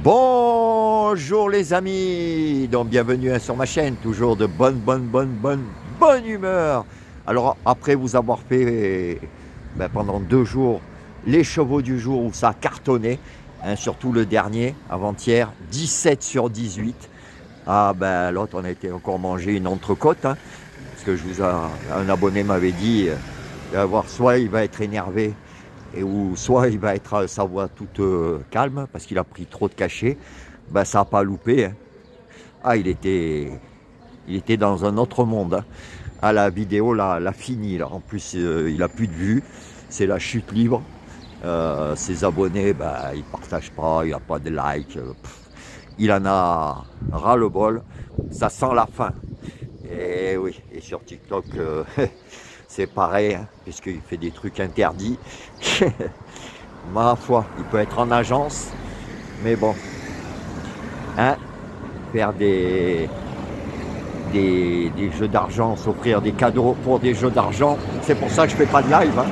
Bonjour les amis, donc bienvenue sur ma chaîne, toujours de bonne humeur. Alors après vous avoir fait pendant 2 jours les chevaux du jour où ça a cartonné, surtout le dernier, avant-hier, 17 sur 18. L'autre on a été encore manger une entrecôte, parce que un abonné m'avait dit, soit il va être énervé, ou soit il va être à sa voix toute calme parce qu'il a pris trop de cachets. Ça n'a pas loupé, il était dans un autre monde, la vidéo l'a fini là. En plus il a plus de vues, c'est la chute libre. Ses abonnés ils partagent pas, il n'y a pas de like, il en a ras le bol, ça sent la fin. Et oui, et sur TikTok c'est pareil, puisqu'il fait des trucs interdits. Ma foi, il peut être en agence, mais bon, faire des jeux d'argent, s'offrir des cadeaux pour des jeux d'argent, c'est pour ça que je fais pas de live.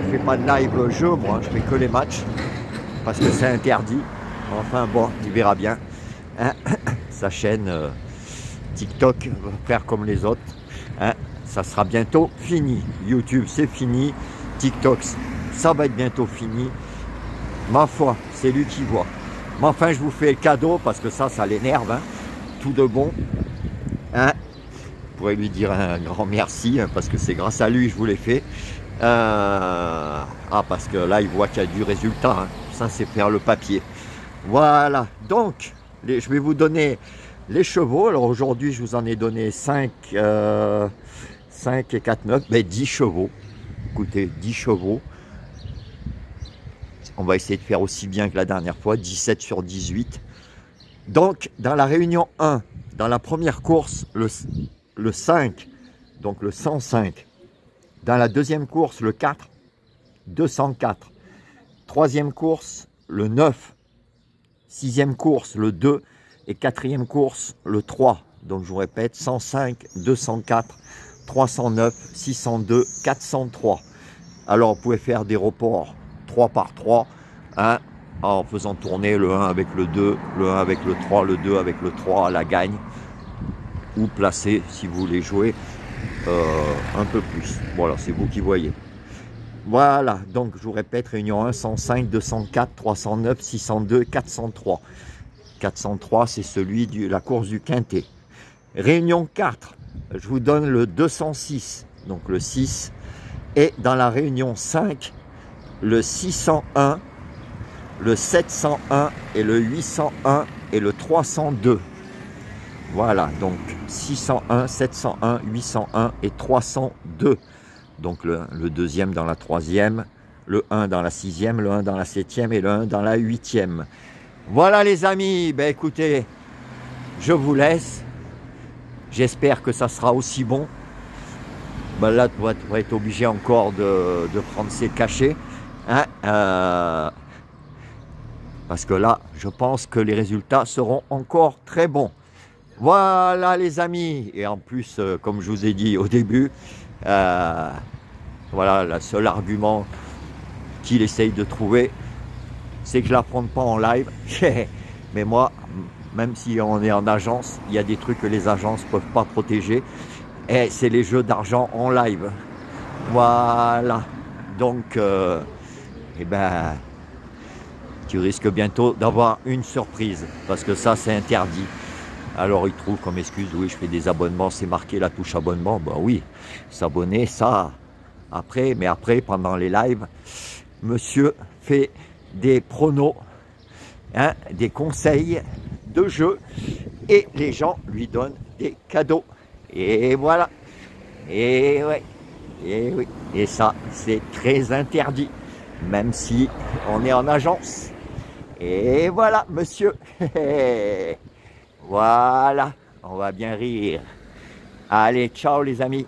Je fais pas de live jeu, moi, je fais que les matchs, parce que c'est interdit. Enfin bon, il verra bien. Sa chaîne TikTok va faire comme les autres. Ça sera bientôt fini. YouTube c'est fini, TikTok ça va être bientôt fini. Ma foi, c'est lui qui voit. Mais enfin je vous fais le cadeau parce que ça l'énerve, tout de bon. Vous pourrez lui dire un grand merci, parce que c'est grâce à lui que je vous l'ai fait. Parce que là il voit qu'il y a du résultat, ça c'est faire le papier. Voilà, donc je vais vous donner les chevaux. Alors aujourd'hui je vous en ai donné 5 et 4, 9, 10 chevaux. Écoutez, 10 chevaux. On va essayer de faire aussi bien que la dernière fois, 17 sur 18. Donc, dans la réunion 1, dans la première course, le 5, donc le 105. Dans la deuxième course, le 4, 204. Troisième course, le 9. Sixième course, le 2. Et quatrième course, le 3. Donc, je vous répète, 105, 204. 309, 602, 403. Alors vous pouvez faire des reports 3 par 3, en faisant tourner le 1 avec le 2, le 1 avec le 3, le 2 avec le 3 à la gagne, ou placer si vous voulez jouer un peu plus. Voilà, c'est vous qui voyez. Voilà, donc je vous répète, réunion 1, 105, 204, 309, 602, 403. 403, c'est celui de la course du quintet. Réunion 4, je vous donne le 206, donc le 6, et dans la réunion 5, le 601, le 701 et le 801 et le 302. Voilà, donc 601, 701, 801 et 302. Donc le deuxième dans la troisième, le 1 dans la sixième, le 1 dans la septième et le 1 dans la huitième. Voilà les amis, écoutez, je vous laisse. J'espère que ça sera aussi bon. Là, tu vas être obligé encore de prendre ses cachets. Parce que là, je pense que les résultats seront encore très bons. Voilà les amis. Et en plus, comme je vous ai dit au début, voilà, le seul argument qu'il essaye de trouver, c'est que je ne l'affronte pas en live. Mais moi, même si on est en agence, il y a des trucs que les agences ne peuvent pas protéger. Et c'est les jeux d'argent en live. Voilà. Donc, tu risques bientôt d'avoir une surprise. Parce que ça, c'est interdit. Alors, ils trouvent comme excuse, oui, je fais des abonnements, c'est marqué la touche abonnement. Oui, s'abonner, ça. Après, mais après, pendant les lives, monsieur fait des pronos, des conseils de jeu, et les gens lui donnent des cadeaux. Et voilà. Et ouais. Et oui. Et ça, c'est très interdit. Même si on est en agence. Et voilà, monsieur. Voilà. On va bien rire. Allez, ciao les amis.